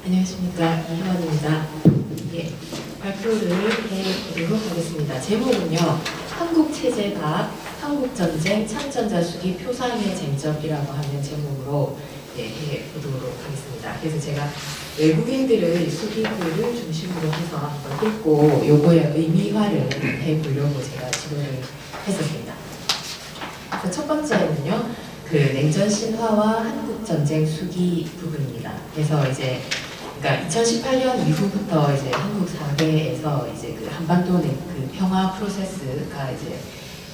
안녕하십니까, 이현입니다. 예, 발표를 해보도록 하겠습니다. 제목은요, 한국체제가 한국전쟁 참전자 수기 표상의 쟁점이라고 하는 제목으로 해보도록 하겠습니다. 그래서 제가 외국인들의 수기글을 중심으로 해서 한번 읽고 요거의 의미화를 해보려고 제가 지도를 했었습니다. 그래서 첫 번째는요, 그 냉전 신화와 한국 전쟁 수기 부분입니다. 그래서 이제 그러니까 2018년 이후부터 이제 한국 사회에서 이제 그 한반도 그 평화 프로세스가 이제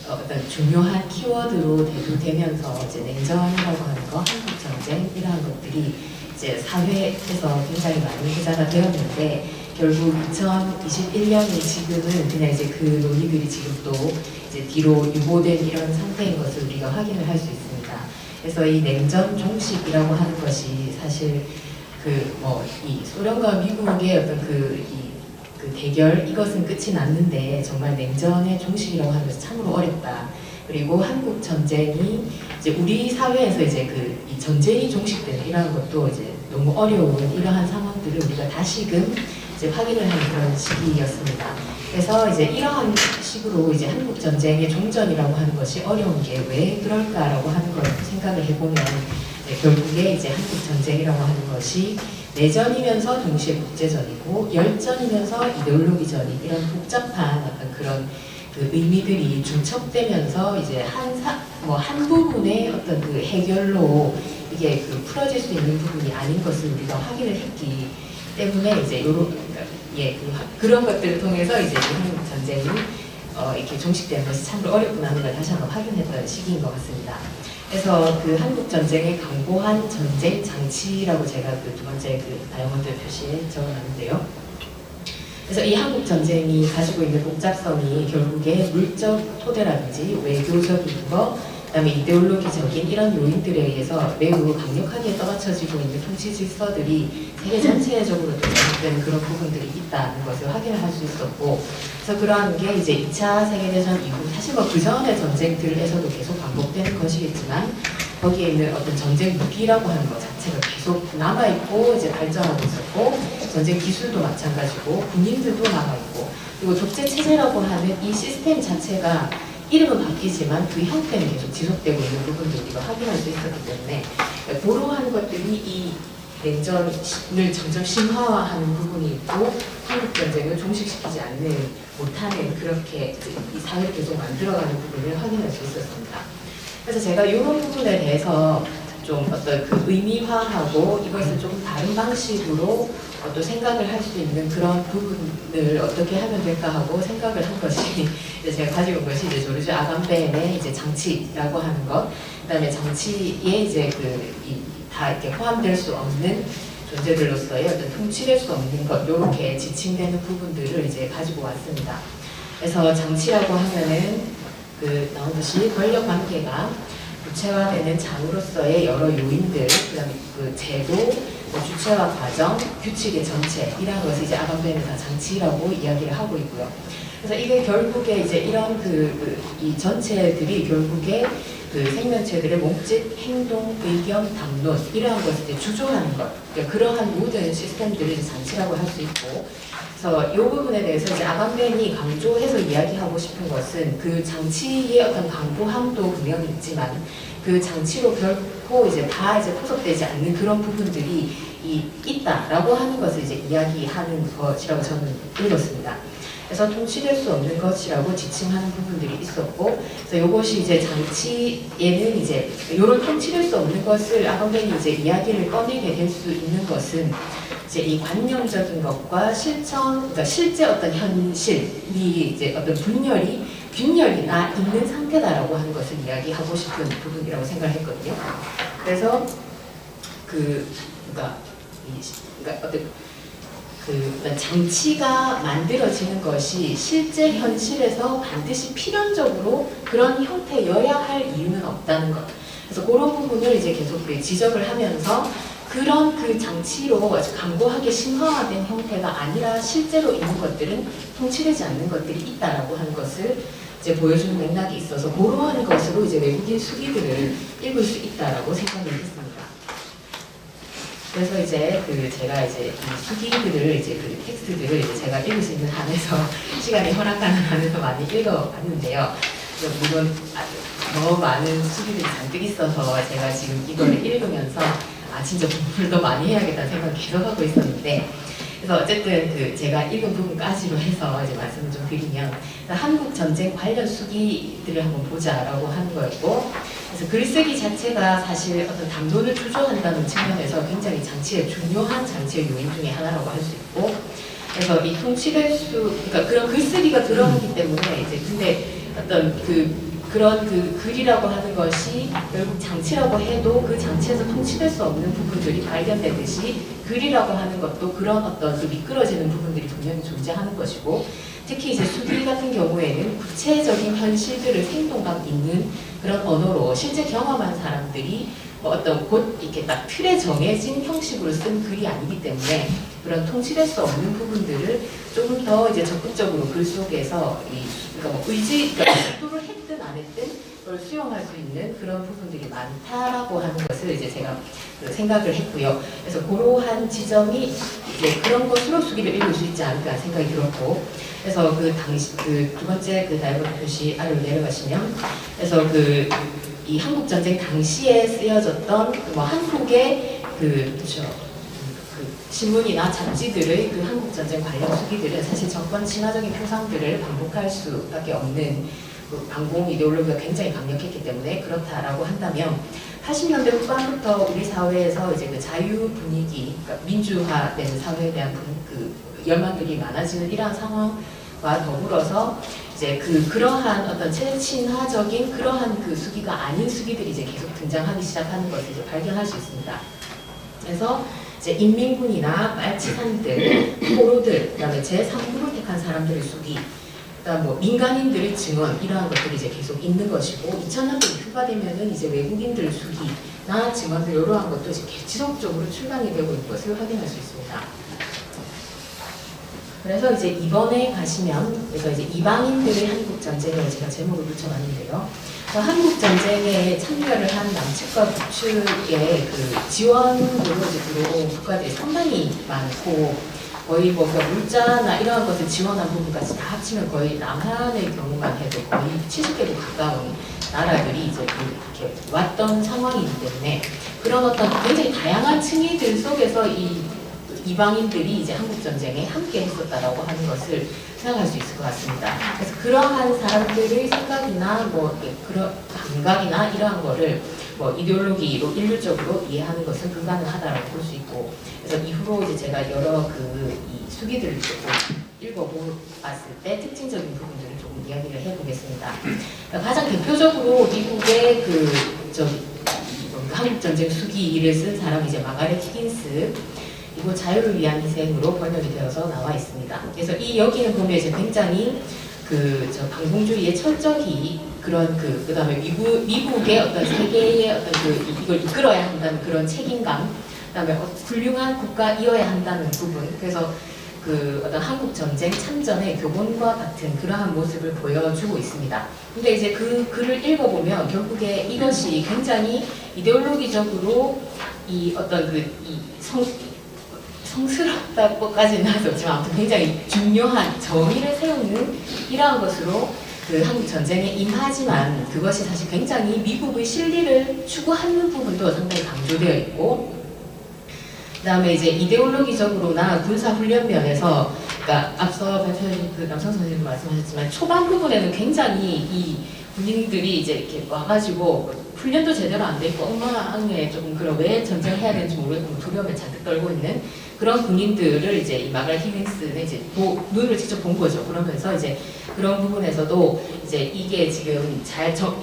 어떤 중요한 키워드로 대두되면서 이제 냉전이라고 하는 거, 한국 전쟁 이러한 것들이 이제 사회에서 굉장히 많이 회자가 되었는데 결국 2021년이 지금은 그냥 이제 그 논의들이 지금 또 이제 뒤로 유보된 이런 상태인 것을 우리가 확인을 할 수 있습니다. 그래서 이 냉전 종식이라고 하는 것이 사실 이 소련과 미국의 어떤 그 대결 이것은 끝이 났는데 정말 냉전의 종식이라고 하는 것이 참으로 어렵다. 그리고 한국 전쟁이 이제 우리 사회에서 이제 이 전쟁이 종식되는 이러한 것도 이제 너무 어려운 이러한 상황들을 우리가 다시금 이제 확인을 하는 그런 시기였습니다. 그래서 이제 이러한 식으로 이제 한국 전쟁의 종전이라고 하는 것이 어려운 게 왜 그럴까라고 하는 걸 생각을 해보면 결국에 이제 한국 전쟁이라고 하는 것이 내전이면서 동시에 국제전이고 열전이면서 이데올로기전이 이런 복잡한 어떤 그런 그 의미들이 중첩되면서 이제 한 부분의 어떤 그 해결로 이게 풀어질 수 있는 부분이 아닌 것을 우리가 확인을 했기 때문에 이제 그런 것들을 통해서 이제 한국 전쟁이 이렇게 종식되는 것이 참으로 어렵구나 하는 걸 다시 한번 확인했던 시기인 것 같습니다. 그래서 그 한국 전쟁의 강고한 전쟁 장치라고 제가 그 두 번째 그 다이아몬드 표시에 적어놨는데요. 그래서 이 한국 전쟁이 가지고 있는 복잡성이 결국에 물적 토대라든지 외교적인 거, 그다음에 이데올로기적인 이런 요인들에 의해서 매우 강력하게 떠받쳐지고 있는 통치 질서들이 세계 전체적으로 잘못되는 그런 부분들이 있다는 것을 확인을 할 수 있었고, 그래서 그러한 게 이제 2차 세계대전 이후 사실 그 전의 전쟁들에서도 계속 반복되는 것이겠지만 거기에 있는 어떤 전쟁 무기라고 하는 것 자체가 계속 남아있고 이제 발전하고 있었고, 전쟁 기술도 마찬가지고 군인들도 남아있고, 그리고 독재 체제라고 하는 이 시스템 자체가 이름은 바뀌지만 그 형태는 계속 지속되고 있는 부분도 우리가 확인할 수 있었기 때문에 그러한 것들이 이 냉전을 점점 심화화하는 부분이 있고 한국 전쟁을 종식시키지 못하는 그렇게 이 사회를 계속 만들어가는 부분을 확인할 수 있었습니다. 그래서 제가 이런 부분에 대해서 좀 어떤 그 의미화하고 이것을 좀 다른 방식으로 또 생각을 할 수 있는 그런 부분을 어떻게 하면 될까 하고 생각을 한 것이 이제 제가 가지고 온 것이 이제 조르주 아감벤의 이제 장치라고 하는 것, 그다음에 장치에 이제 다 이렇게 포함될 수 없는 존재들로서의 어떤 훔치될 수 없는 것, 이렇게 지칭되는 부분들을 이제 가지고 왔습니다. 그래서 장치라고 하면은 나온 듯이 권력 관계가 구체화되는 장으로서의 여러 요인들, 그다음에 제도, 주체화 과정, 규칙의 전체 이런 것을 이제 아감벤은 다 장치라고 이야기를 하고 있고요. 그래서 이게 결국에 이제 이런 이 전체들이 결국에 생명체들의 몸짓, 행동, 의견, 담론 이러한 것을 이제 주조하는 것, 그러니까 그러한 모든 시스템들을 이제 장치라고 할 수 있고, 그래서 이 부분에 대해서 이제 아감벤이 강조해서 이야기하고 싶은 것은 그 장치의 어떤 강도함도 분명히 있지만 그 장치로 결코 이제 다 이제 포섭되지 않는 그런 부분들이 있다라고 하는 것을 이제 이야기하는 것이라고 저는 읽었습니다. 그래서 통치될 수 없는 것이라고 지칭하는 부분들이 있었고, 그래서 이것이 이제 장치에는 이제 이런 통치될 수 없는 것을 아버님이 이제 이야기를 꺼내게 될 수 있는 것은 이제 이 관념적인 것과 실천, 그러니까 실제 어떤 현실이 이제 어떤 균열이 나 있는 상태다라고 하는 것을 이야기하고 싶은 부분이라고 생각을 했거든요. 그래서 그러니까 어떤 장치가 만들어지는 것이 실제 현실에서 반드시 필연적으로 그런 형태여야 할 이유는 없다는 것. 그래서 그런 부분을 이제 계속 지적을 하면서 그런 그 장치로 아주 강고하게 심화된 형태가 아니라 실제로 있는 것들은 통치되지 않는 것들이 있다라고 하는 것을 이제 보여주는 맥락이 있어서 그러한 것으로 이제 외국인 수기들을 읽을 수 있다라고 생각을 했습니다. 그래서 이제 제가 이제 이 수기들을 이제 그 텍스트들을 이제 제가 읽을 수 있는 한에서 시간이 허락하는 한에서 많이 읽어봤는데요. 물론 너무 많은 수기들이 잔뜩 있어서 제가 지금 이거를 읽으면서 진짜 공부를 더 많이 해야겠다는 생각을 계속 하고 있었는데, 그래서 어쨌든 제가 읽은 부분까지로 해서 이제 말씀을 좀 드리면, 한국 전쟁 관련 수기들을 한번 보자라고 하는 거였고, 그래서 글쓰기 자체가 사실 어떤 담론을 주조한다는 측면에서 굉장히 중요한 장치의 요인 중에 하나라고 할 수 있고, 그래서 이 통치될 그러니까 그런 글쓰기가 들어가기 때문에 이제 근데 어떤 그런 글이라고 하는 것이 결국 장치라고 해도 그 장치에서 통치될 수 없는 부분들이 발견되듯이 글이라고 하는 것도 그런 어떤 미끄러지는 부분들이 분명히 존재하는 것이고, 특히 이제 수기 같은 경우에는 구체적인 현실들을 생동감 있는 그런 언어로 실제 경험한 사람들이 어떤 곧 이렇게 딱 틀에 정해진 형식으로 쓴 글이 아니기 때문에 그런 통치될 수 없는 부분들을 조금 더 이제 적극적으로 글 속에서 그러니까 의도를 했든 안 했든 그걸 수용할 수 있는 그런 부분들이 많다라고 하는 것을 이제 제가 생각을 했고요. 그래서 그러한 지점이 이제 그런 것으로 수기를 읽을 수 있지 않을까 생각이 들었고, 그래서 당시 두 번째 다이어그램 표시 아래로 내려가시면, 그래서 이 한국 전쟁 당시에 쓰여졌던 한국의 신문이나 잡지들의 한국 전쟁 관련 수기들은 사실 정권 친화적인 표상들을 반복할 수밖에 없는 반공 이데올로기가 굉장히 강력했기 때문에 그렇다라고 한다면 80년대 후반부터 우리 사회에서 이제 자유 분위기, 그러니까 민주화된 사회에 대한 열망들이 많아지는 이러한 상황과 더불어서 이제 그러한 어떤 최친화적인 그러한 수기가 아닌 수기들이 이제 계속 등장하기 시작하는 것을 이제 발견할 수 있습니다. 그래서 이제 인민군이나 말치산들, 포로들, 그다음에 제3부를 택한 사람들의 수기, 그다음 민간인들의 증언 이러한 것들이 이제 계속 있는 것이고, 2000년대 이후가 되면은 이제 외국인들 수기나 증언들 이러한 것도 이제 지속적으로 출간이 되고 있는 것을 확인할 수 있습니다. 그래서 이제 이번에 가시면 그래서 이제 이방인들의 한국 전쟁을 제가 제목을 붙여놨는데요. 한국 전쟁에 참여를 한 남측과 북측의 지원으로 이제 들어온 국가들이 상당히 많고, 거의 물자나 이러한 것을 지원한 부분까지 다 합치면 거의 남한의 경우만 해도 거의 70개국 가까운 나라들이 이제 이렇게 왔던 상황이기 때문에 그런 어떤 굉장히 다양한 층위들 속에서 이방인들이 이제 한국 전쟁에 함께 했었다라고 하는 것을 생각할 수 있을 것 같습니다. 그래서 그러한 사람들의 생각이나 그런 감각이나 이러한 거를 이데올로기로 일률적으로 이해하는 것은 불가능하다고 볼 수 있고, 그래서 이후로 이제 제가 여러 이 수기들을 읽어봤을 때 특징적인 부분들을 조금 이야기를 해보겠습니다. 가장 대표적으로 미국의 한국 전쟁 수기를 쓴 사람이 이제 마가렛 히긴스, 그리고 자유를 위한 희생으로 번역이 되어서 나와 있습니다. 그래서 여기는 보면 이제 굉장히 반공주의의 철저히 그런 그다음에 미국의 어떤 세계의 어떤 이걸 이끌어야 한다는 그런 책임감, 그다음에 훌륭한 국가이어야 한다는 부분, 그래서 어떤 한국 전쟁 참전의 교본과 같은 그러한 모습을 보여주고 있습니다. 근데 이제 그 글을 읽어보면 결국에 이것이 굉장히 이데올로기적으로 성스럽다고까지는 할 수 없지만 아무튼 굉장히 중요한 정의를 세우는 이러한 것으로 한국 전쟁에 임하지만, 그것이 사실 굉장히 미국의 실리를 추구하는 부분도 상당히 강조되어 있고, 그다음에 이제 이데올로기적으로나 군사 훈련 면에서, 그러니까 앞서 발표하신 그 남성 선생님 말씀하셨지만 초반 부분에는 굉장히 이 군인들이 이제 이렇게 와가지고 훈련도 제대로 안 돼 있고 엉망하게 조금 그런 왜 전쟁해야 되는지 모르겠고 두려움에 잔뜩 떨고 있는 그런 군인들을 이제 이 마갈 히긴스는 이제 눈으로 직접 본 거죠. 그러면서 이제 그런 부분에서도 이제 이게 지금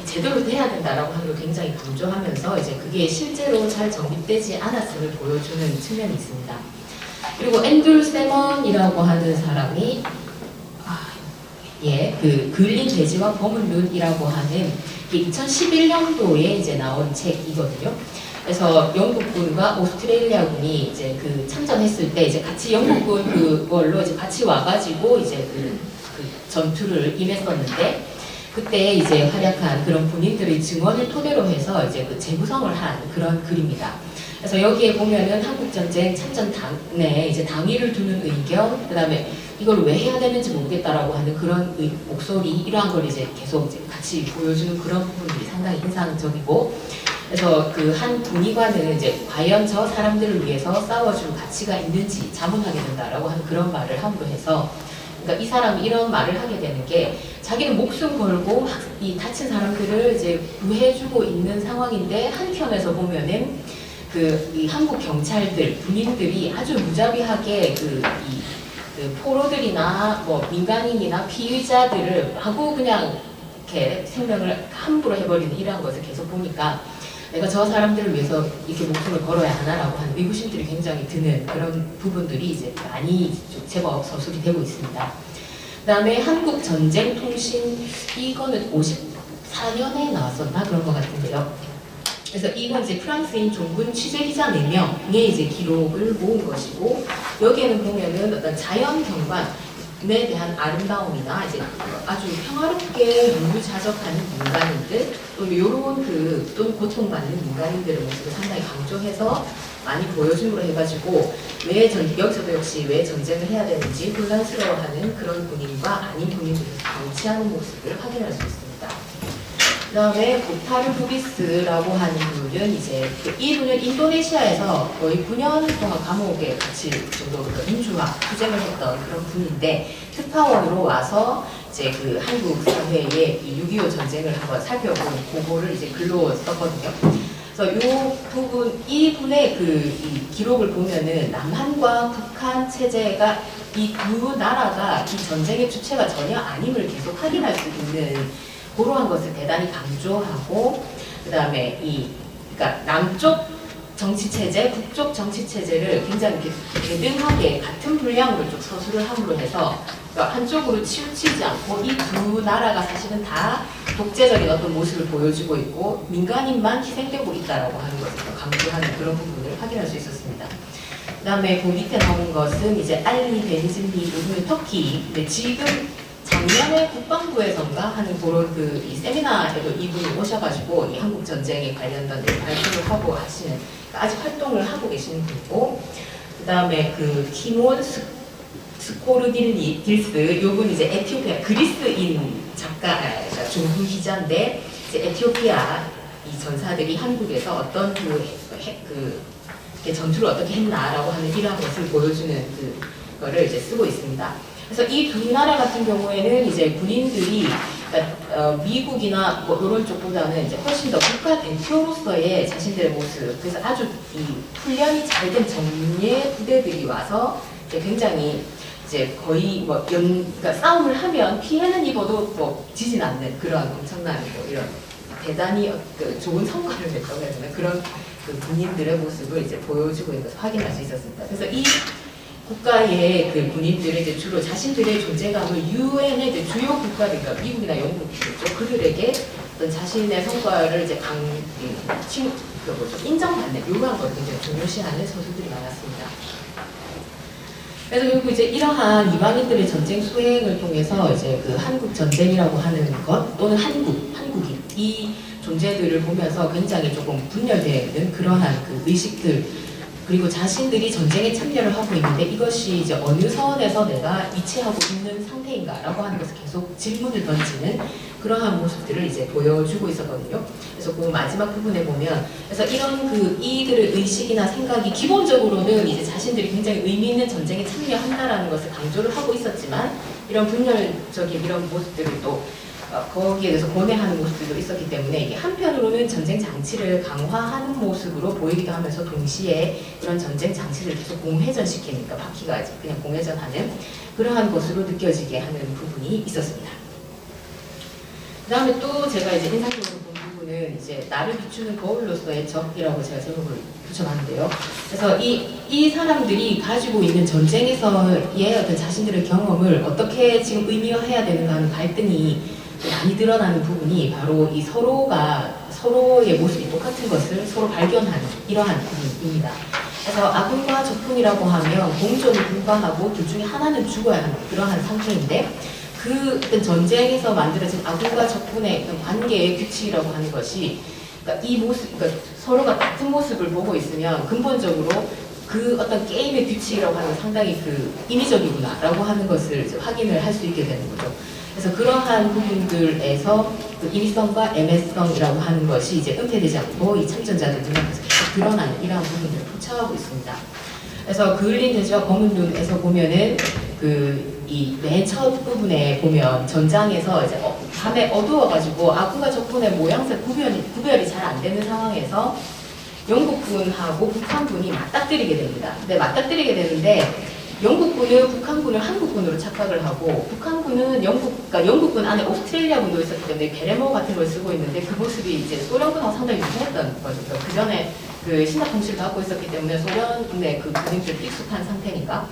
제대로 돼야 된다라고 하는 걸 굉장히 강조하면서 이제 그게 실제로 잘 정립되지 않았음을 보여주는 측면이 있습니다. 그리고 앤드루 세먼이라고 하는 사람이 그 그을린 돼지와 검은 눈이라고 하는 2011년도에 이제 나온 책이거든요. 그래서 영국군과 오스트레일리아군이 이제 그 참전했을 때 이제 같이 영국군 그걸로 이제 같이 와가지고 이제 그 전투를 임했었는데 그때 이제 활약한 그런 군인들의 증언을 토대로 해서 이제 그 재구성을 한 그런 글입니다. 그래서 여기에 보면은 한국전쟁 참전 당내 이제 당위를 두는 의견, 그 다음에 이걸 왜 해야 되는지 모르겠다라고 하는 그런 목소리, 이러한 걸 이제 계속 이제 같이 보여주는 그런 부분들이 상당히 인상적이고, 그래서 그 한 군의관은 이제 과연 저 사람들을 위해서 싸워줄 가치가 있는지 자문하게 된다라고 하는 그런 말을 함으로 해서, 그러니까 이 사람이 이런 말을 하게 되는 게 자기는 목숨 걸고 이 다친 사람들을 이제 구해주고 있는 상황인데 한편에서 보면은 이 한국 경찰들, 군인들이 아주 무자비하게 그 포로들이나 뭐 민간인이나 피의자들을 하고 그냥 이렇게 생명을 함부로 해버리는 이러한 것을 계속 보니까 내가 저 사람들을 위해서 이렇게 목숨을 걸어야 하나라고 하는 의구심들이 굉장히 드는 그런 부분들이 이제 많이 제법 서술이 되고 있습니다. 그 다음에 한국전쟁통신, 이거는 54년에 나왔었나 그런 것 같은데요. 그래서 이건 이제 프랑스인 종군 취재기자 4명의 이제 기록을 모은 것이고, 여기에는 보면은 어떤 자연 경관에 대한 아름다움이나 이제 아주 평화롭게 유유자적하는 민간인들, 또 이런 또는 고통받는 민간인들의 모습을 상당히 강조해서 많이 보여줌으로 해가지고 여기서도 역시 왜 전쟁을 해야 되는지 혼란스러워하는 그런 군인과 아닌 군인들을 방치하는 모습을 확인할 수 있습니다. 그 다음에 고타르 부비스라고 하는 분은 이제 이분은 인도네시아에서 거의 9년 동안 감옥에 갇힐 정도로 민주화 투쟁을 했던 그런 분인데 특파원으로 와서 이제 그 한국 사회의 6.25 전쟁을 한번 살펴본 그거를 이제 글로 썼거든요. 그래서 이분의 이 기록을 보면은 남한과 북한 체제가 이 두 나라가 이 전쟁의 주체가 전혀 아님을 계속 확인할 수 있는 그러한 것을 대단히 강조하고, 그 다음에 그러니까 남쪽 정치체제, 북쪽 정치체제를 굉장히 대등하게 같은 분량으로 쭉 서술을 함으로 해서 그러니까 한쪽으로 치우치지 않고 이 두 나라가 사실은 다 독재적인 어떤 모습을 보여주고 있고 민간인만 희생되고 있다라고 하는 것을 강조하는 그런 부분을 확인할 수 있었습니다. 그 다음에 그 밑에 나온 것은 이제 알리 벤즐리, 이분은 터키, 근데 지금 작년에 국방부에선가 하는 그런 이 세미나에도 이분이 오셔가지고 이 한국 전쟁에 관련된 발표를 하고 하시는, 그러니까 아직 활동을 하고 계시는 분이고, 그 다음에 키몬 스코르딜스, 요분 이제 에티오피아 그리스인 작가, 중국 기자인데 이제 에티오피아 이 전사들이 한국에서 어떤 전투를 어떻게 했나라고 하는 이러한 것을 보여주는 그거를 이제 쓰고 있습니다. 그래서 이 두 나라 같은 경우에는 이제 군인들이 그러니까 미국이나 뭐 이런 쪽보다는 이제 훨씬 더 국가 대표로서의 자신들의 모습, 그래서 아주 이 훈련이 잘 된 정예 부대들이 와서 이제 굉장히 이제 거의 그러니까 싸움을 하면 피해는 입어도 지진 않는 그런 엄청난 이런 대단히 좋은 성과를 냈다고 해야 되나 그런 군인들의 모습을 이제 보여주고 있는 것을 확인할 수 있었습니다. 그래서 이 국가의 군인들은 이제 주로 자신들의 존재감을 유엔의 이제 주요 국가들, 그러니까 미국이나 영국이겠죠. 그들에게 어떤 자신의 성과를 이제 인정받는 이러한 것을 굉장히 중요시하는 서술들이 많았습니다. 그래서 결국 이제 이러한 이방인들의 전쟁 수행을 통해서 이제 한국 전쟁이라고 하는 것 또는 한국인 이 존재들을 보면서 굉장히 조금 분열되어 있는 그러한 의식들. 그리고 자신들이 전쟁에 참여를 하고 있는데 이것이 이제 어느 선에서 내가 이체하고 있는 상태인가라고 하는 것을 계속 질문을 던지는 그러한 모습들을 이제 보여주고 있었거든요. 그래서 그 마지막 부분에 보면 그래서 이런 그 이들의 의식이나 생각이 기본적으로는 이제 자신들이 굉장히 의미 있는 전쟁에 참여한다라는 것을 강조를 하고 있었지만 이런 분열적인 이런 모습들을 또 거기에 대해서 고뇌하는 모습들도 있었기 때문에 이게 한편으로는 전쟁 장치를 강화하는 모습으로 보이기도 하면서 동시에 그런 전쟁 장치를 계속 공회전시키는, 그러니까 바퀴가 그냥 공회전하는 그러한 것으로 느껴지게 하는 부분이 있었습니다. 그 다음에 또 제가 이제 인상적으로 본 부분은 이제 나를 비추는 거울로서의 적이라고 제가 제목을 붙여봤는데요. 그래서 이 사람들이 가지고 있는 전쟁에서의 어떤 자신들의 경험을 어떻게 지금 의미화해야 되는가 하는 갈등이 많이 드러나는 부분이 바로 이 서로의 모습이 똑같은 것을 서로 발견하는 이러한 부분입니다. 그래서 아군과 적군이라고 하면 공존이 불가하고 둘 중에 하나는 죽어야 하는 그러한 상태인데 그 어떤 전쟁에서 만들어진 아군과 적군의 어떤 관계의 규칙이라고 하는 것이 그러니까 이 모습, 그러니까 서로가 같은 모습을 보고 있으면 근본적으로 그 어떤 게임의 규칙이라고 하는 건 상당히 그 인위적이구나라고 하는 것을 이제 확인을 할 수 있게 되는 거죠. 그래서 그러한 부분들에서 그 인위성과 애매성이라고 하는 것이 이제 은폐되지 않고 이 참전자들 눈앞에서 계속 드러나는 이러한 부분들을 포착하고 있습니다. 그래서 그을린 돼지와 검은 눈에서 보면은 그 이 맨 첫 부분에 보면 전장에서 이제 밤에 어두워가지고 아군과 적군의 모양새 구별이 잘 안 되는 상황에서 영국군하고 북한군이 맞닥뜨리게 됩니다. 근데 맞닥뜨리게 되는데 영국군은 북한군을 한국군으로 착각을 하고 북한군은 그러니까 영국군 안에 오스트레일리아군도 있었기 때문에 베레모 같은 걸 쓰고 있는데 그 모습이 이제 소련군하고 상당히 유사했던 거죠. 그 전에 그 신라 통치를 받고 있었기 때문에 소련군의 그 군인들 익숙한 상태니까.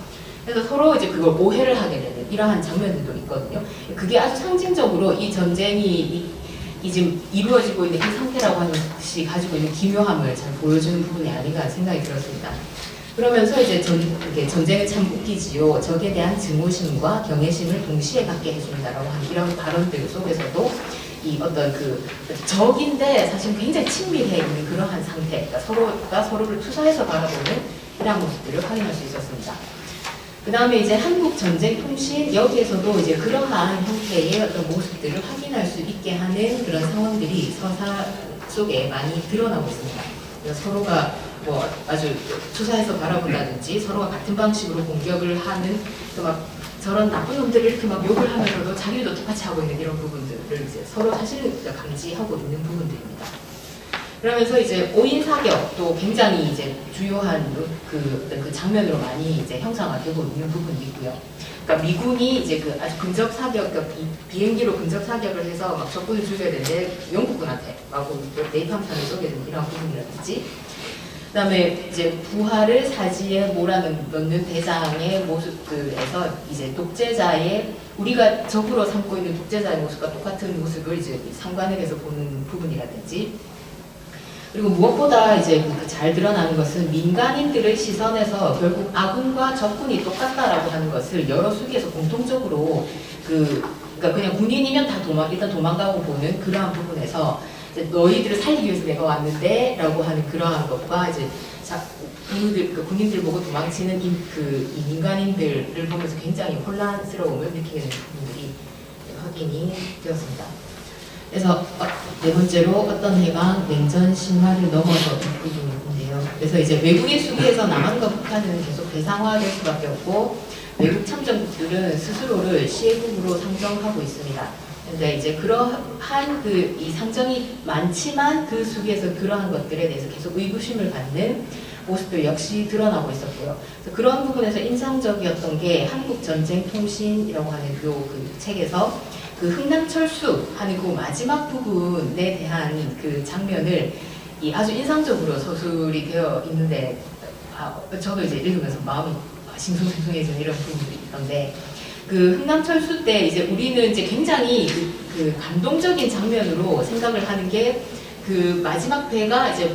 그래서 서로 이제 그걸 오해를 하게 되는 이러한 장면들도 있거든요. 그게 아주 상징적으로 이 전쟁이 지금 이루어지고 있는 이 상태라고 하는 것이 가지고 있는 기묘함을 잘 보여주는 부분이 아닌가 생각이 들었습니다. 그러면서 이제 전쟁은 참 웃기지요. 적에 대한 증오심과 경외심을 동시에 갖게 해준다라고 하는 이런 발언들 속에서도 이 어떤 그 적인데 사실 굉장히 친밀해 있는 그러한 상태, 그러니까 서로가 서로를 투사해서 바라보는 이러한 모습들을 확인할 수 있었습니다. 그 다음에 이제 한국 전쟁 통신 여기에서도 이제 그러한 형태의 어떤 모습들을 확인할 수 있게 하는 그런 상황들이 서사 속에 많이 드러나고 있습니다. 서로가 뭐 아주 투사해서 바라본다든지 서로가 같은 방식으로 공격을 하는 막 저런 나쁜 놈들을 이렇게 막 욕을 하면서도 자기도 똑같이 하고 있는 이런 부분들을 이제 서로 사실은 감지하고 있는 부분들입니다. 그러면서 이제 5인 사격도 굉장히 이제 주요한 그 장면으로 많이 이제 형상화되고 있는 부분이 있고요. 그러니까 미군이 이제 그 아주 근접 사격, 그러니까 비행기로 근접 사격을 해서 막 적군을 죽여야 되는데 영국군한테 막 네이팜탄을 쏘게 되는 이런 부분이라든지, 그다음에 이제 부하를 사지에 몰아넣는 대장의 모습들에서 이제 독재자의 우리가 적으로 삼고 있는 독재자의 모습과 똑같은 모습을 이제 상관에서 보는 부분이라든지. 그리고 무엇보다 이제 잘 드러나는 것은 민간인들의 시선에서 결국 아군과 적군이 똑같다라고 하는 것을 여러 수기에서 공통적으로 그러니까 그냥 군인이면 다 일단 도망가고 보는 그러한 부분에서 이제 너희들을 살리기 위해서 내가 왔는데라고 하는 그러한 것과 이제 군인들 보고 도망치는 이 민간인들을 보면서 굉장히 혼란스러움을 느끼게 되는 부분들이 확인이 되었습니다. 그래서 네 번째로 어떤 해방 냉전 신화를 넘어서 부분인데요. 그래서 이제 외국의 수비에서 남한과 북한은 계속 대상화될 수밖에 없고 외국 참전국들은 스스로를 시해국으로 상정하고 있습니다. 근데 이제 그러한 이 상정이 많지만 그 속에서 그러한 것들에 대해서 계속 의구심을 갖는 모습들 역시 드러나고 있었고요. 그래서 그런 부분에서 인상적이었던 게 한국전쟁통신이라고 하는 그 책에서 그 흥남철수 하는 그 마지막 부분에 대한 그 장면을 아주 인상적으로 서술이 되어 있는데 저도 이제 읽으면서 마음이 싱숭생숭해지는 이런 부분들이 있던데, 그 흥남철수 때 이제 우리는 이제 굉장히 그 감동적인 장면으로 생각을 하는 게 그 마지막 배가 이제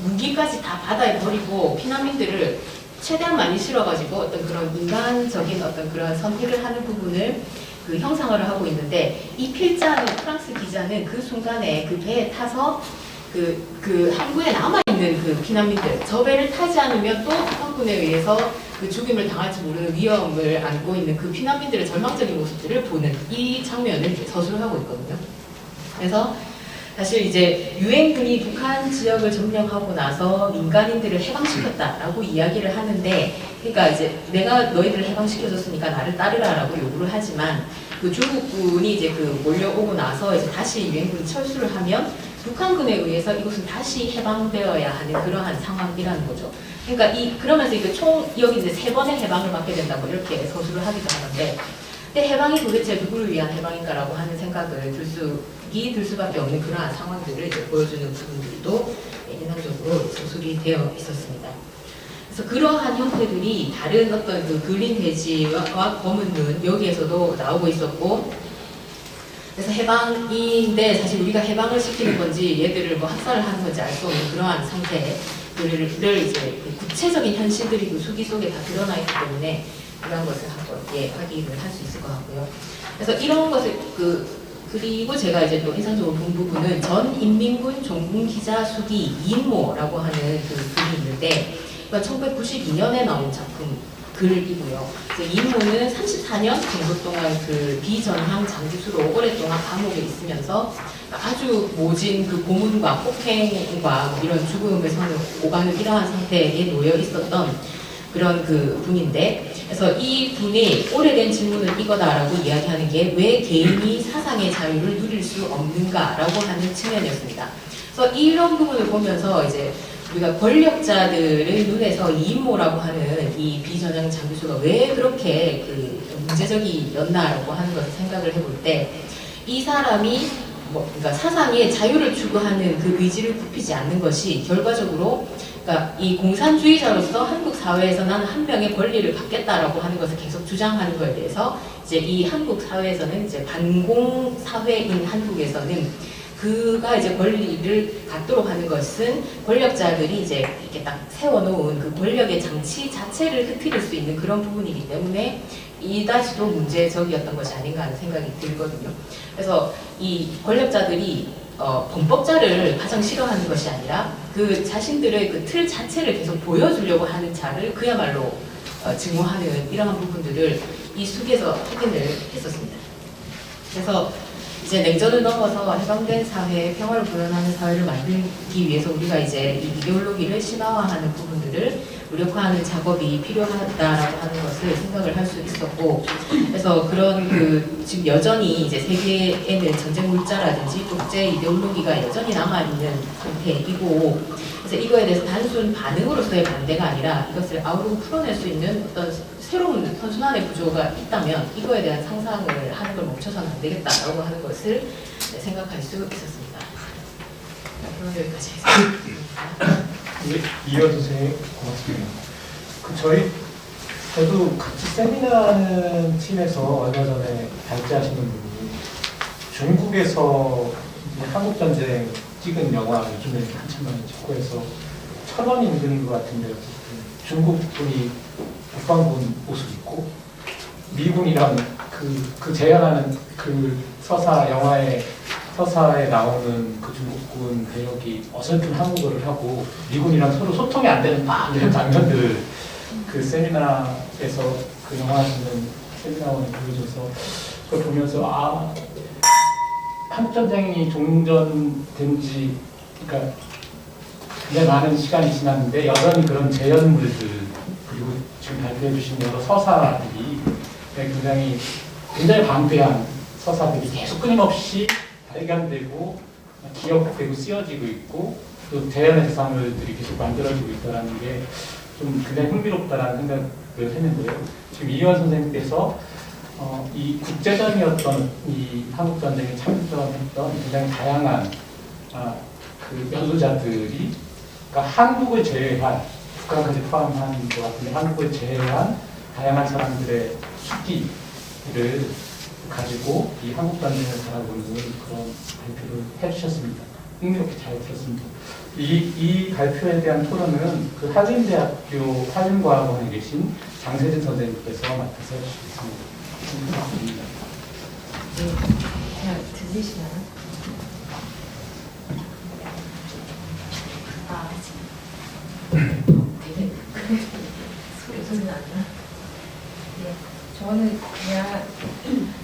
무기까지 다 바다에 버리고 피난민들을 최대한 많이 실어가지고 어떤 그런 인간적인 어떤 그런 선택을 하는 부분을 그 형상화를 하고 있는데, 이 필자는 프랑스 기자는 그 순간에 그 배에 타서 그 항구에 남아있는 그 피난민들, 저 배를 타지 않으면 또 북한군에 의해서 그 죽임을 당할지 모르는 위험을 안고 있는 그 피난민들의 절망적인 모습들을 보는 이 장면을 서술을 하고 있거든요. 그래서 사실 이제 유엔군이 북한 지역을 점령하고 나서 민간인들을 해방시켰다라고 이야기를 하는데, 그러니까 이제 내가 너희들을 해방시켜줬으니까 나를 따르라라고 요구를 하지만, 그 중국군이 이제 그 몰려오고 나서 이제 다시 유엔군이 철수를 하면 북한군에 의해서 이곳은 다시 해방되어야 하는 그러한 상황이라는 거죠. 그러니까 그러면서 이게 총 여기 이제 3번의 해방을 받게 된다고 이렇게 서술을 하기도 하는데, 근데 해방이 도대체 누구를 위한 해방인가라고 하는 생각을 들 수밖에 없는 그러한 상황들을 이제 보여주는 부분들도 인상적으로 서술이 되어 있었습니다. 그래서 그러한 형태들이 다른 어떤 그 그린 돼지와 검은 눈 여기에서도 나오고 있었고, 그래서 해방인데 사실 우리가 해방을 시키는 건지 얘들을 뭐 학살을 하는 건지 알 수 없는 그러한 상태들을 이제 구체적인 현실들이 그 수기 속에 다 드러나 있기 때문에 그런 것을 한번 확인을 할 수 있을 것 같고요. 그래서 이런 것을 그리고 제가 이제 또 인상적으로 본 부분은 전 인민군 종군기자 수기 이인모라고 하는 그 글이 있는데, 1992년에 나온 작품 글이고요. 이인모는 34년 정도 동안 그 비전향 장기수로 오랫동안 감옥에 있으면서 아주 모진 그 고문과 폭행과 이런 죽음의 선을 오가는 이러한 상태에 놓여 있었던 그런 그 분인데, 그래서 이 분이 오래된 질문은 이거다라고 이야기하는 게 왜 개인이 사상의 자유를 누릴 수 없는가라고 하는 측면이었습니다. 그래서 이런 부분을 보면서 이제 우리가 권력자들의 눈에서 이인모라고 하는 이 비전향 장기수가 왜 그렇게 그 문제적이었나라고 하는 것을 생각을 해볼 때, 이 사람이 그러니까 사상의 자유를 추구하는 그 의지를 굽히지 않는 것이 결과적으로, 그러니까 이 공산주의자로서 한국 사회에서 나는 한 명의 권리를 갖겠다라고 하는 것을 계속 주장하는 것에 대해서 이제 이 한국 사회에서는 이제 반공 사회인 한국에서는 그가 이제 권리를 갖도록 하는 것은 권력자들이 이제 이렇게 딱 세워놓은 그 권력의 장치 자체를 흐트릴 수 있는 그런 부분이기 때문에 이다시도 문제적이었던 것이 아닌가 하는 생각이 들거든요. 그래서 이 권력자들이 범법자를 가장 싫어하는 것이 아니라 그 자신들의 그 틀 자체를 계속 보여주려고 하는 자를 그야말로 증오하는 이러한 부분들을 이 숙에서 확인을 했었습니다. 그래서 이제 냉전을 넘어서 해방된 사회, 평화를 구현하는 사회를 만들기 위해서 우리가 이제 이 이데올로기를 심화화하는 부분들을 무력화하는 작업이 필요하다라고 하는 것을 생각을 할 수 있었고, 그래서 그런 지금 여전히 이제 세계에는 전쟁 물자라든지 독재 이데올로기가 여전히 남아있는 상태이고, 그래서 이거에 대해서 단순 반응으로서의 반대가 아니라 이것을 아우르고 풀어낼 수 있는 어떤 새로운 선순환의 구조가 있다면 이거에 대한 상상을 하는 걸 멈춰서는 안 되겠다라고 하는 것을 생각할 수 있었습니다. 그럼 여기까지 하겠습니다. 이어 선생님 고맙습니다. 저도 같이 세미나하는 팀에서 얼마 전에 발제하시는 분이 중국에서 한국 전쟁 찍은 영화 요즘에 이렇게 한참 많이 찍고 해서 1000원 인근인 것 같은데 중국 분이 국방군 옷을 입고 미군이랑 그 재현하는 그 서사에 나오는 그 중국군 배역이 어설픈 한국어를 하고 미군이랑 서로 소통이 안 되는 막 이런 장면들 그 세미나에서 그 영화 하시는 세미나원이 보여줘서 그걸 보면서 한국전쟁이 종전된 지 그러니까 굉장히 많은 시간이 지났는데 여전히 그런 재현물들 그리고 지금 발표해 주신 여러 서사들이 굉장히 방대한 서사들이 계속 끊임없이 발견되고 기억되고 쓰여지고 있고 또 재현의 대상들이 계속 만들어지고 있다는 게 좀 굉장히 흥미롭다라는 생각을 했는데요. 지금 이희원 선생님께서 이 국제전이었던 이 한국전쟁에 참전했던 굉장히 다양한 그 연구자들이 그러니까 한국을 제외한 북한까지 포함한 것 같은데 한국을 제외한 다양한 사람들의 수기를 가지고 이 한국전쟁을 바라보는 그런 발표를 해주셨습니다. 흥미롭게 잘 들었습니다. 이 발표에 대한 토론은 그 한림대학교 한림과학원에 계신 장세진 선생님께서 맡아서 해주시겠습니다. 감사합니다. 네, 잘 들리시나요? 저는 그냥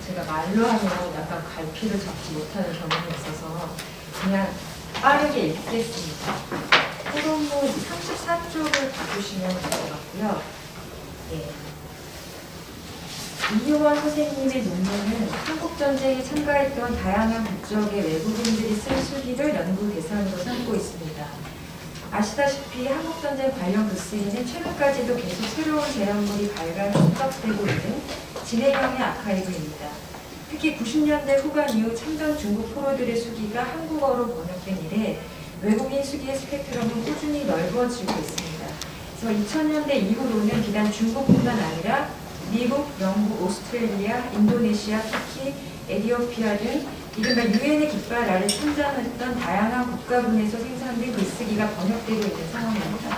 제가 말로 하면 약간 갈피를 잡지 못하는 경험이 있어서 그냥 빠르게 읽겠습니다. 토론문 34쪽을 봐주시면 될 것 같고요. 예. 이효원 선생님의 논문은 한국전쟁에 참가했던 다양한 국적의 외국인들이 쓴 수기를 연구 대상으로 삼고 있습니다. 아시다시피 한국전쟁 관련 글쓰기는 최근까지도 계속 새로운 제안물이 발간, 축적되고 있는 진해경의 아카이브입니다. 특히 90년대 후반 이후 참전 중국 포로들의 수기가 한국어로 번역된 이래 외국인 수기의 스펙트럼은 꾸준히 넓어지고 있습니다. 그래서 2000년대 이후로는 비단 중국뿐만 아니라 미국, 영국, 오스트레일리아, 인도네시아, 터키, 에티오피아 등 이른바 유엔의 깃발 아래 참전했던 다양한 국가군에서 생산된 글쓰기가 번역되고 있는 상황입니다.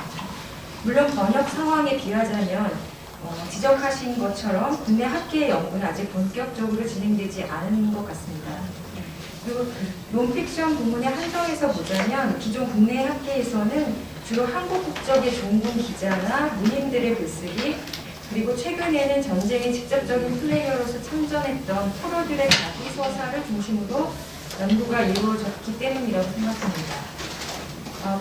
물론 번역 상황에 비하자면 지적하신 것처럼 국내 학계의 연구는 아직 본격적으로 진행되지 않은 것 같습니다. 그리고 논픽션 부문에 한정해서 보자면 기존 국내 학계에서는 주로 한국 국적의 종군 기자나 문인들의 글쓰기, 그리고 최근에는 전쟁의 직접적인 플레이어로서 참전했던 포로들의 자기 서사를 중심으로 연구가 이루어졌기 때문이라고 생각합니다.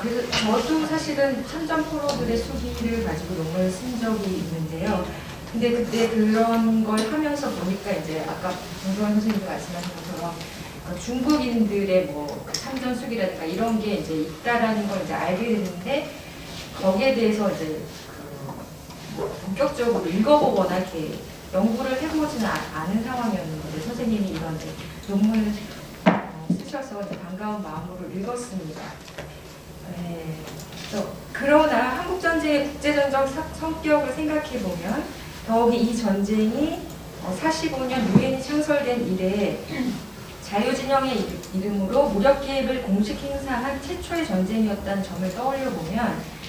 그래서 저도 사실은 참전 포로들의 수기를 가지고 논문을 쓴 적이 있는데요. 근데 그때 그런 걸 하면서 보니까 이제 아까 정조원 선생님도 말씀하신 것처럼 중국인들의 뭐 참전 수기라든가 이런 게 이제 있다라는 걸 이제 알게 됐는데 거기에 대해서 이제 본격적으로 읽어보거나 이렇게 연구를 해보지는 않은 상황이었는데 선생님이 이런 논문을 쓰셔서 반가운 마음으로 읽었습니다. 네. 그러나 한국전쟁의 국제전적 성격을 생각해보면 더욱이 이 전쟁이 45년 유엔이 창설된 이래 자유진영의 이름으로 무력 개입을 공식 행사한 최초의 전쟁이었다는 점을 떠올려보면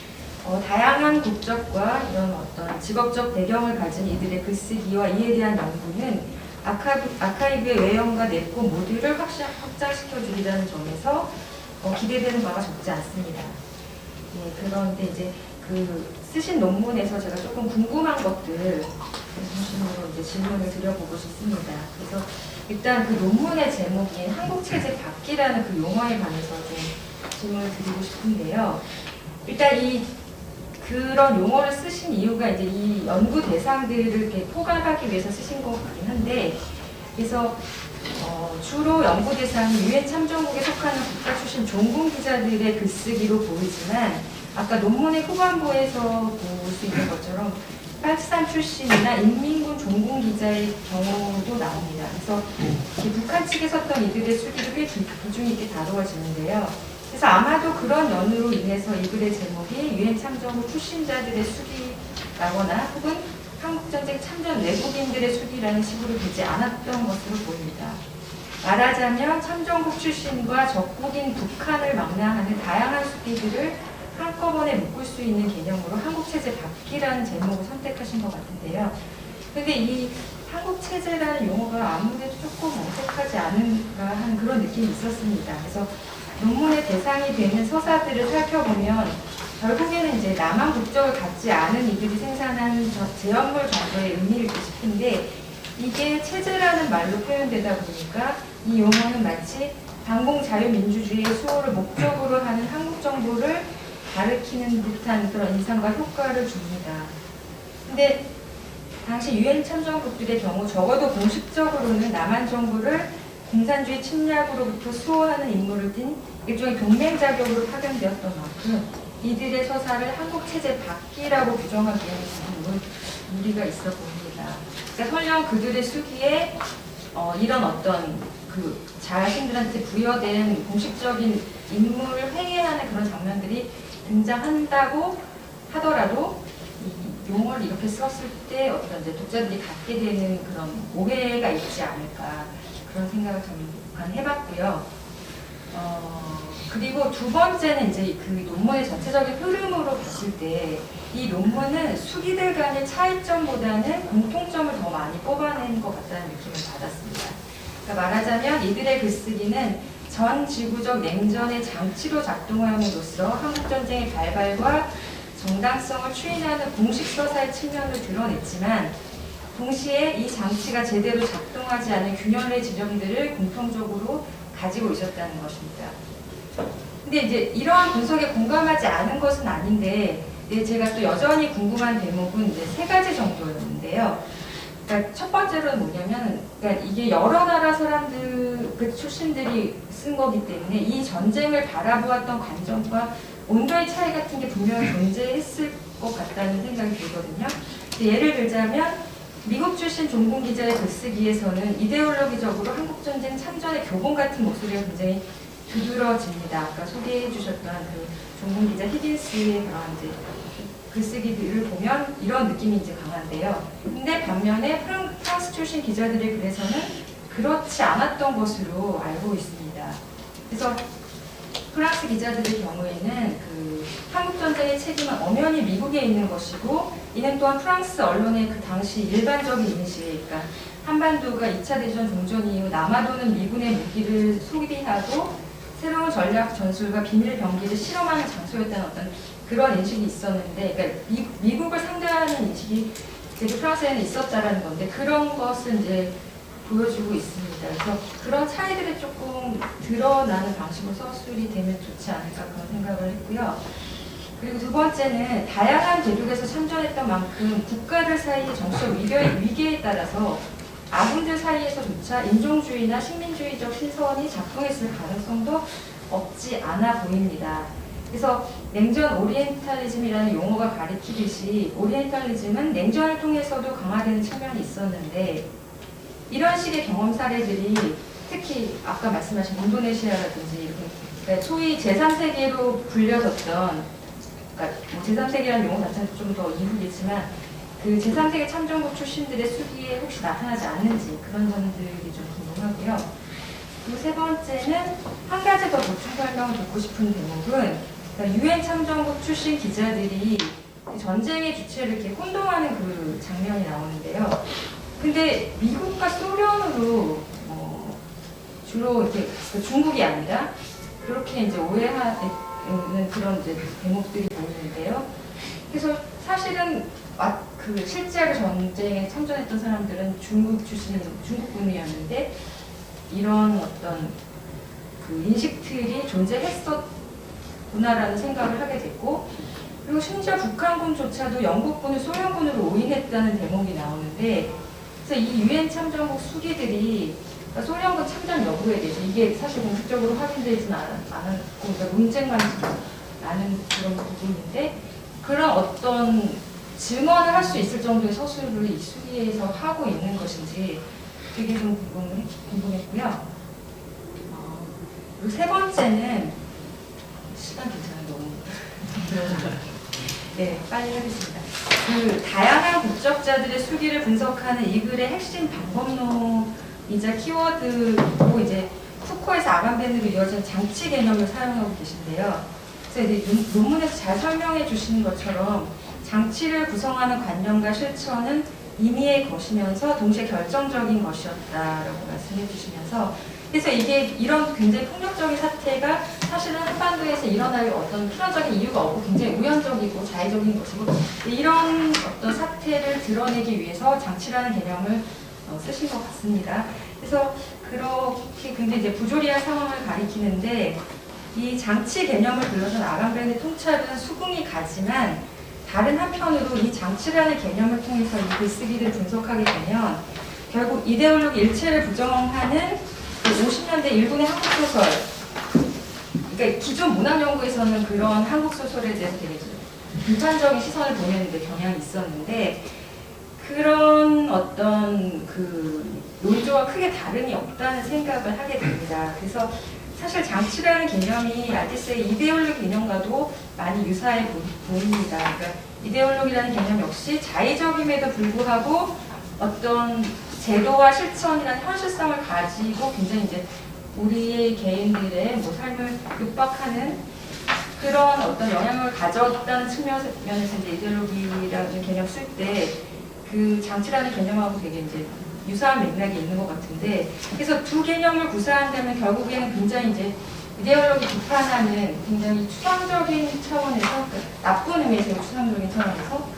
다양한 국적과 이런 어떤 직업적 배경을 가진 이들의 글쓰기와 이에 대한 연구는 아카이브의 외형과 내포 모두를 확장시켜 주리라는 점에서 기대되는 바가 적지 않습니다. 네, 그런데 이제 그 쓰신 논문에서 제가 조금 궁금한 것들 중심으로 이제 질문을 드려보고 싶습니다. 그래서 일단 그 논문의 제목인 한국체제 바뀌라는 그 용어에 관해서 좀 질문을 드리고 싶은데요. 일단 그런 용어를 쓰신 이유가 이제 이 연구 대상들을 이렇게 포괄하기 위해서 쓰신 것 같긴 한데, 그래서 주로 연구 대상이 유엔 참전국에 속하는 국가 출신 종군 기자들의 글쓰기로 보이지만, 아까 논문의 후반부에서 볼 수 있는 것처럼 빨치산 출신이나 인민군 종군 기자의 경우도 나옵니다. 그래서 북한 측에 섰던 이들의 수기도 꽤 비중 있게 다루어지는데요. 그래서 아마도 그런 연유로 인해서 이 글의 제목이 유엔 참전국 출신자들의 수기라거나 혹은 한국전쟁 참전 외국인들의 수기라는 식으로 되지 않았던 것으로 보입니다. 말하자면 참전국 출신과 적국인 북한을 망라하는 다양한 수기들을 한꺼번에 묶을 수 있는 개념으로 한국체제 바뀌라는 제목을 선택하신 것 같은데요. 근데 이 한국체제라는 용어가 아무래도 조금 어색하지 않은가 하는 그런 느낌이 있었습니다. 그래서 논문의 대상이 되는 서사들을 살펴보면 결국에는 이제 남한 국적을 갖지 않은 이들이 생산한 제언물 정도의 의미를 있고 싶은데, 이게 체제라는 말로 표현되다 보니까 이 용어는 마치 반공 자유민주주의의 수호를 목적으로 하는 한국 정부를 가리키는 듯한 그런 인상과 효과를 줍니다. 근데 당시 유엔 참전국들의 경우 적어도 공식적으로는 남한 정부를 공산주의 침략으로부터 수호하는 임무를 띤 일종의 동맹 자격으로 파견되었던 만큼 이들의 서사를 한국체제 바뀌라고 규정하기에는 조금 무리가 있어 보입니다. 그러니까 설령 그들의 수기에 이런 어떤 그 자신들한테 부여된 공식적인 임무를 회해하는 그런 장면들이 등장한다고 하더라도 이 용어를 이렇게 썼을 때 어떤 이제 독자들이 갖게 되는 그런 오해가 있지 않을까, 그런 생각을 잠깐 해봤고요. 그리고 두 번째는 이제 그 논문의 전체적인 흐름으로 봤을 때 이 논문은 수기들 간의 차이점보다는 공통점을 더 많이 뽑아낸 것 같다는 느낌을 받았습니다. 그러니까 말하자면 이들의 글쓰기는 전 지구적 냉전의 장치로 작동함으로써 한국전쟁의 발발과 정당성을 추인하는 공식 서사의 측면을 드러냈지만, 동시에 이 장치가 제대로 작동하지 않은 균열의 지점들을 공통적으로 가지고 있었다는 것입니다. 근데 이제 이러한 분석에 공감하지 않은 것은 아닌데, 제가 또 여전히 궁금한 대목은 이제 세 가지 정도였는데요. 그러니까 첫 번째로는 뭐냐면, 그러니까 이게 여러 나라 사람들, 그 출신들이 쓴 거기 때문에 이 전쟁을 바라보았던 관점과 온도의 차이 같은 게 분명히 존재했을 것 같다는 생각이 들거든요. 예를 들자면 미국 출신 종군 기자의 글쓰기에서는 이데올로기적으로 한국전쟁 참전의 교본 같은 목소리가 굉장히 두드러집니다. 아까 소개해 주셨던 그 종군 기자 히긴스의 그런 이제 글쓰기들을 보면 이런 느낌이 이제 강한데요. 근데 반면에 프랑스 출신 기자들의 글에서는 그렇지 않았던 것으로 알고 있습니다. 그래서 프랑스 기자들의 경우에는 그 한국전쟁의 책임은 엄연히 미국에 있는 것이고, 이는 또한 프랑스 언론의 그 당시 일반적인 인식, 그러니까 한반도가 2차 대전 종전 이후 남아도는 미군의 무기를 소비하고 새로운 전략 전술과 비밀 병기를 실험하는 장소였다는 어떤 그런 인식이 있었는데, 그러니까 미국을 상대하는 인식이 되게 프랑스에는 있었다라는 건데, 그런 것을 이제 보여주고 있습니다. 그래서 그런 차이들이 조금 드러나는 방식으로 서술이 되면 좋지 않을까 그런 생각을 했고요. 그리고 두 번째는 다양한 대륙에서 참전했던 만큼 국가들 사이의 정치적 위계에 따라서 아군들 사이에서조차 인종주의나 식민주의적 신선이 작동했을 가능성도 없지 않아 보입니다. 그래서 냉전 오리엔탈리즘이라는 용어가 가리키듯이 오리엔탈리즘은 냉전을 통해서도 강화되는 측면이 있었는데, 이런 식의 경험 사례들이 특히 아까 말씀하신 인도네시아라든지 이렇게 그러니까 소위 제3세계로 불려졌던, 그러니까 뭐 제3세계라는 용어 자체는 좀 더 이후겠지만 그 제3세계 참전국 출신들의 수기에 혹시 나타나지 않는지 그런 점들이 좀 궁금하고요. 그리고 세 번째는 한 가지 더 보충 설명을 듣고 싶은 대목은, 그러니까 유엔 참전국 출신 기자들이 전쟁의 주체를 이렇게 혼동하는 그 장면이 나오는데요. 근데 미국과 소련으로 주로 이렇게 중국이 아니라 그렇게 이제 오해하는 그런 이제 대목들이 보이는데요. 그래서 사실은 그 실제로 전쟁에 참전했던 사람들은 중국 출신 중국군이었는데 이런 어떤 그 인식틀이 존재했었구나라는 생각을 하게 됐고, 그리고 심지어 북한군조차도 영국군을 소련군으로 오인했다는 대목이 나오는데, 그래서 이 유엔 참전국 수기들이 그러니까 소련군 참전 여부에 대해서 이게 사실 공식적으로 확인되지는 않았고, 그러니까 논쟁만 나는 그런 부분인데, 그런 어떤 증언을 할 수 있을 정도의 서술을 이 수기에서 하고 있는 것인지 되게 좀 궁금했고요. 그리고 세 번째는 시간 괜찮아요, 너무. 네, 빨리 하겠습니다. 그 다양한 국적자들의 수기를 분석하는 이 글의 핵심 방법론이자 키워드로 이제 푸코에서 아간벤으로 이어진 장치 개념을 사용하고 계신데요. 그래서 이제 논문에서 잘 설명해 주시는 것처럼 장치를 구성하는 관념과 실천은 임의의 것이면서 동시에 결정적인 것이었다라고 말씀해 주시면서, 그래서 이게 이런 굉장히 폭력적인 사태가 사실은 한반도에서 일어날 어떤 필연적인 이유가 없고 굉장히 우연적이고 자의적인 것이고, 이런 어떤 사태를 드러내기 위해서 장치라는 개념을 쓰신 것 같습니다. 그래서 그렇게 굉장히 이제 부조리한 상황을 가리키는데, 이 장치 개념을 불러준 아간벤의 통찰은 수긍이 가지만, 다른 한편으로 이 장치라는 개념을 통해서 이 글쓰기를 분석하게 되면 결국 이데올로기 일체를 부정하는 50년대 일본의 한국 소설, 그러니까 기존 문학 연구에서는 그런 한국 소설에 대해서 되게 비판적인 시선을 보내는 데 경향이 있었는데, 그런 어떤 그 논조와 크게 다름이 없다는 생각을 하게 됩니다. 그래서 사실 장치라는 개념이 아디스의 이데올로기 개념과도 많이 유사해 보입니다. 그러니까 이데올로기라는 개념 역시 자의적임에도 불구하고 어떤 제도와 실천이라는 현실성을 가지고 굉장히 이제 우리의 개인들의 뭐 삶을 육박하는 그런 어떤 영향을 가졌다는 측면에서 이제 이데올로기라는 개념 쓸 때 그 장치라는 개념하고 되게 이제 유사한 맥락이 있는 것 같은데, 그래서 두 개념을 구사한다면 결국에는 굉장히 이제 이데올로기 비판하는 굉장히 추상적인 차원에서, 나쁜 의미에서 추상적인 차원에서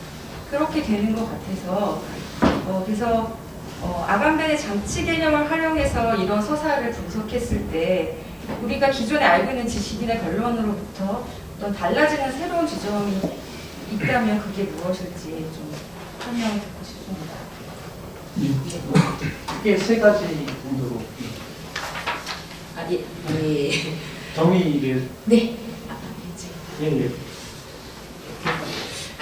그렇게 되는 것 같아서 그래서 아간벤의 장치 개념을 활용해서 이런 서사를 분석했을 때 우리가 기존에 알고 있는 지식이나 결론으로부터 어떤 달라지는 새로운 지점이 있다면 그게 무엇일지 좀 설명을 듣고 싶습니다. 크게 세 가지 정도로 예. 정의를 네. 예.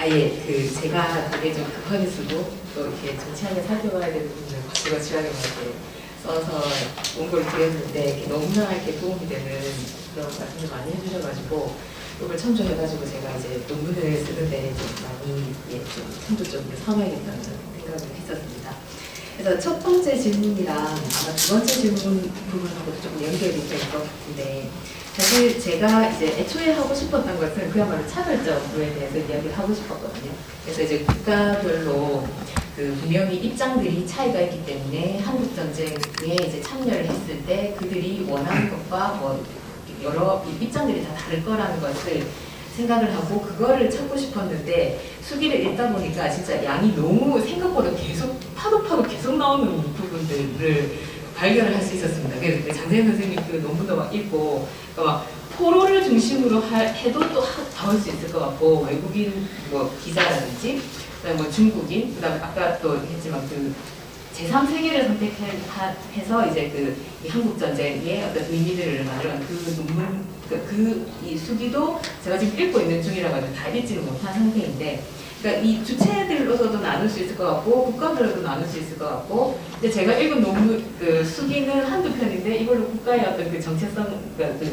예. 제가 되게 좀 급하게 쓰고 또 이렇게 정치하게 살펴봐야 되는 부분을 거칠거칠하게 이렇게 써서 원고를 드렸는데 이렇게 너무나 이렇게 도움이 되는 그런 말씀을 많이 해주셔가지고 이걸 참조해가지고 제가 이제 논문을 쓰는데 좀 많이 좀 참조적으로 삼아야겠다는 생각을 했었습니다. 그래서 첫 번째 질문이랑 아마 두 번째 질문 부분하고도 조금 연결이 될 것 같은데 사실 제가 이제 애초에 하고 싶었던 것은 그야말로 차별점에 대해서 이야기를 하고 싶었거든요. 그래서 이제 국가별로 분명히 입장들이 차이가 있기 때문에 한국 전쟁에 이제 참여를 했을 때 그들이 원하는 것과 뭐 여러 입장들이 다 다를 거라는 것을 생각을 하고 그거를 찾고 싶었는데 수기를 읽다 보니까 진짜 양이 너무 생각보다 계속 파도 계속 나오는 부분들을 발견을 할 수 있었습니다. 그래서 장세현 선생님 그 논문도 막 읽고 막 포로를 중심으로 해도 또 다룰 수 있을 것 같고 외국인 뭐 기자라든지 그다음에 뭐 중국인 그다음에 아까 또 했지만 제3세계를 선택해서 이제 이 한국 전쟁의 어떤 의미들을 만들어간 그 논문 이 수기도 제가 지금 읽고 있는 중이라 가지고 다 읽지는 못한 상태인데. 그러니까 이 주체들로서도 나눌 수 있을 것 같고 국가별로도 나눌 수 있을 것 같고 근데 제가 읽은 논문 수기는 한두 편인데 이걸로 국가의 어떤 정체성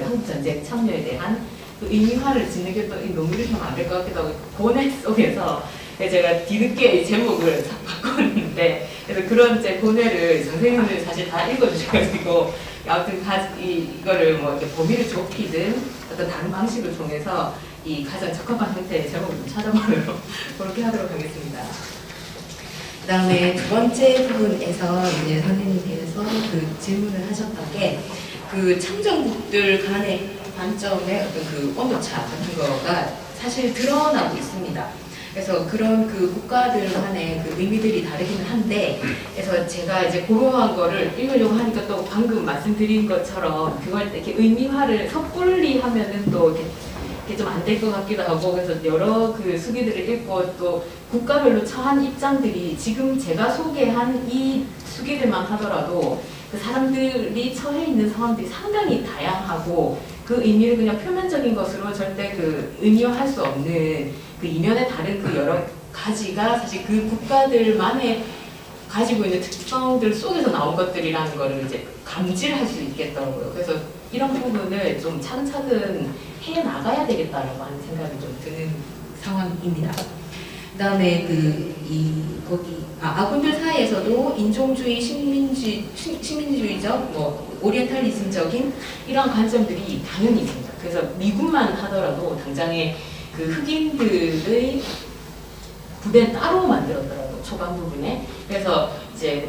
한국 전쟁 참여에 대한 의미화를 짓는 게 또 이 논문이 좀 안 될 것 같기도 하고 본회 속에서 제가 뒤늦게 이 제목을 바꿨는데 그래서 그런 제 본회를 선생님들 사실 다 읽어주셔가지고 아무튼 이거를 뭐 이렇게 범위를 좁히든 어떤 다른 방식을 통해서 이 가장 적합한 형태의 제목을 좀 찾아보도록 그렇게 하도록 하겠습니다. 그 다음에 두 번째 부분에서 이제 선생님께서 질문을 하셨던 게 참전국들 간의 관점의 어떤 온도차 같은 거가 사실 드러나고 있습니다. 그래서 그런 국가들 간의 의미들이 다르기는 한데, 그래서 제가 이제 그러한 거를 읽으려고 하니까 또 방금 말씀드린 것처럼 그걸 이렇게 의미화를 섣불리 하면은 또 이렇게 좀 안 될 것 같기도 하고, 그래서 여러 수기들을 읽고 또 국가별로 처한 입장들이 지금 제가 소개한 이 수기들만 하더라도 그 사람들이 처해 있는 상황들이 상당히 다양하고 그 의미를 그냥 표면적인 것으로 절대 의미화할 수 없는 이면에 다른 여러 가지가 사실 그 국가들만의 가지고 있는 특성들 속에서 나온 것들이라는 거를 이제 감지할 수 있겠더라고요. 그래서 이런 부분을 좀 차근차근 해 나가야 되겠다라고 하는 생각이 좀 드는 상황입니다. 그다음에 아군들 사이에서도 인종주의, 식민주의적, 뭐 오리엔탈리즘적인 이런 관점들이 당연히 있습니다. 그래서 미국만 하더라도 당장에 흑인들의 부대는 따로 만들었더라고요. 초반 부분에. 그래서 이제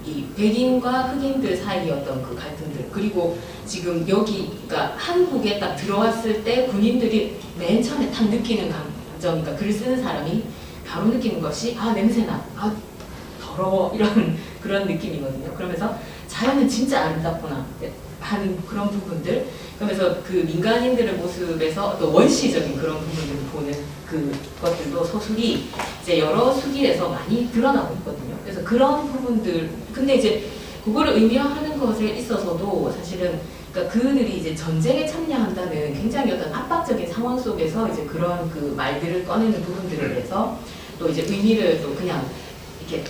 이 백인과 흑인들 사이의 어떤 갈등들, 그리고 지금 그러니까 한국에 딱 들어왔을 때 군인들이 맨 처음에 딱 느끼는 감정, 그러니까 글을 쓰는 사람이 바로 느끼는 것이 냄새나, 더러워, 이런 그런 느낌이거든요. 그러면서 자연은 진짜 아름답구나 하는 그런 부분들, 그러면서 민간인들의 모습에서 또 원시적인 그런 부분들을 보는 그것들도 서술이 이제 여러 수기에서 많이 드러나고 있거든요. 그래서 그런 부분들, 근데 이제 그거를 의미화하는 것에 있어서도 사실은 그러니까 그들이 이제 전쟁에 참여한다는 굉장히 어떤 압박적인 상황 속에서 이제 그런 말들을 꺼내는 부분들에 대해서 또 이제 의미를 또 그냥 이렇게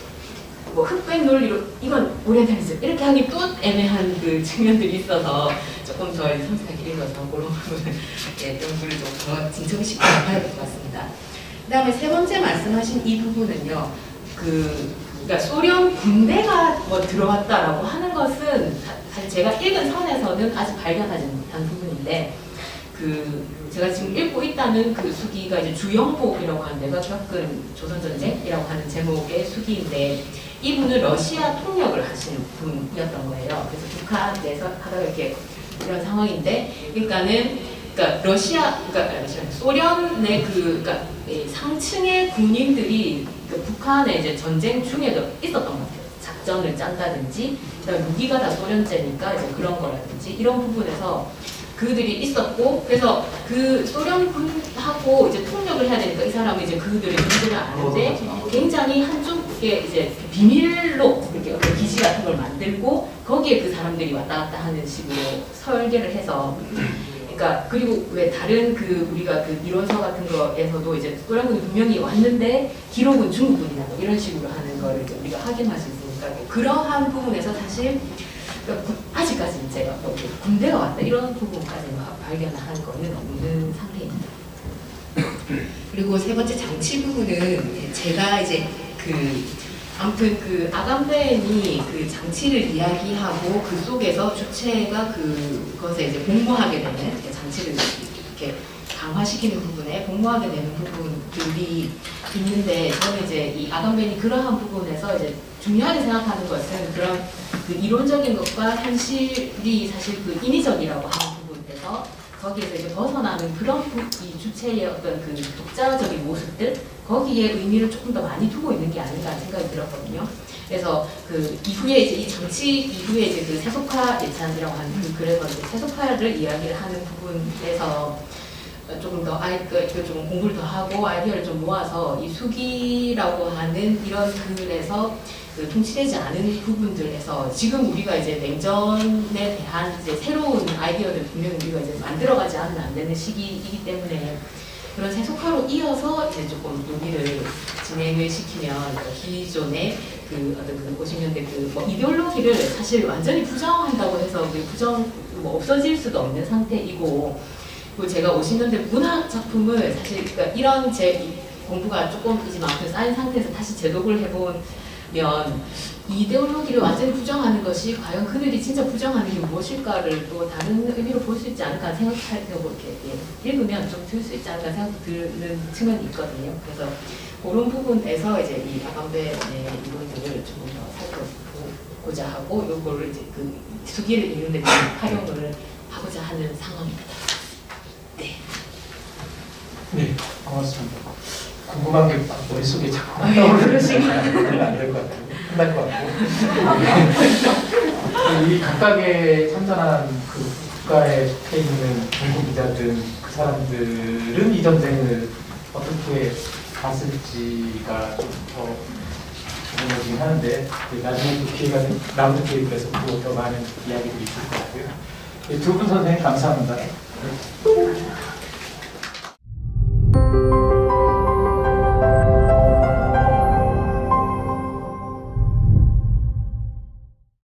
뭐 흑백 논리로 이건 오리엔탈리즘 이렇게 하기 또 애매한 측면들이 있어서 조금 더 섬세하게 읽어서 그런 부분을 연구를 좀 더 진정시켜 봐야 될 것 같습니다. 그 다음에 세 번째 말씀하신 이 부분은요, 그러니까 소련 군대가 뭐 들어왔다라고 하는 것은 사실 제가 읽은 선에서는 아직 발견하지 못한 부분인데, 제가 지금 읽고 있다는 수기가 이제 주영복이라고 하는 내가 겪은 조선전쟁이라고 하는 제목의 수기인데, 이분은 러시아 통역을 하시는 분이었던 거예요. 그래서 북한에서 하다가 이렇게 이런 상황인데, 그러니까는 그러니까 소련의 그러니까 상층의 군인들이 그 북한의 이제 전쟁 중에도 있었던 것 같아요. 작전을 짠다든지, 그다음에 무기가 다 소련제니까 이제 그런 거라든지 이런 부분에서 그들이 있었고, 그래서 그 소련군하고 이제 통역을 해야 되니까 이 사람은 이제 그들의 문제를 아는데 굉장히 한쪽에 이제 비밀로 이렇게 어떤 기지 같은 걸 만들고 거기에 그 사람들이 왔다 갔다 하는 식으로 설계를 해서, 그러니까 그리고 왜 다른 그 우리가 그 이론서 같은 거에서도 이제 소련군이 분명히 왔는데 기록은 중국군이다 뭐 이런 식으로 하는 거를 이제 우리가 확인할 수 있으니까 그러한 부분에서 사실 그러니까 아직까지 제가 뭐 군대가 왔다 이런 부분까지 발견한 거는 없는 상태입니다. 그리고 세 번째 장치 부분은 제가 이제 아무튼 그 아감베인이 그 장치를 이야기하고 그 속에서 주체가 그것에 이제 복무하게 되는 장치를 이렇게 강화시키는 부분에 복무하게 되는 부분들이 있는데, 저는 이제 이 아감베인이 그러한 부분에서 이제 중요하게 생각하는 것은 그런 그 이론적인 것과 현실이 사실 그 인위적이라고 하는 부분에서 거기에서 이제 벗어나는 그런 이 주체의 어떤 그 독자적인 모습들, 거기에 의미를 조금 더 많이 두고 있는 게 아닌가 생각이 들었거든요. 그래서 그 이후에 이제 이 장치 이후에 이제 그 세속화 예찬이라고 하는 그래서 이제 세속화를 이야기를 하는 부분에서 조금 더 좀 공부를 더 하고 아이디어를 좀 모아서 이 수기라고 하는 이런 글에서 그 통치되지 않은 부분들에서 지금 우리가 이제 냉전에 대한 이제 새로운 아이디어를 분명히 우리가 이제 만들어가지 않으면 안 되는 시기이기 때문에 그런 세속화로 이어서 이제 조금 논의를 진행을 시키면 기존의 그 어떤 그 50년대 뭐 이데올로기를 사실 완전히 부정한다고 해서 그 뭐 없어질 수도 없는 상태이고, 그리고 제가 50년대 문학 작품을 사실 그러니까 이런 제 공부가 조금이지만 쌓인 상태에서 다시 재독을 해보면 이데올로기를 완전히 부정하는 것이 과연 그들이 진짜 부정하는 게 무엇일까를 또 다른 의미로 볼 수 있지 않을까 생각하고 이렇게 읽으면 좀 들 수 있지 않을까 생각 드는 측면이 있거든요. 그래서 그런 부분에서 이제 이 아감베의 이론들을 조금 더 살펴보고자 하고 이거를 이제 그 수기를 읽는 데 활용을 하고자 하는 상황입니다. 네. 네, 고맙습니다. 궁금한 게 막 머릿속에 자꾸 떠오르시면 안 될 것 같아요. 끝날 것 같고. 이 각각의 참전한 그 국가에 속해 있는 중국 기자들은 그 사람들은 이 전쟁을 어떻게 봤을지가 좀 더 궁금하긴 하는데 나중에 또 기회가 라운드 테이블에서 또 더 많은 이야기들이 있을 것 같고요. 두 분 선생님 감사합니다.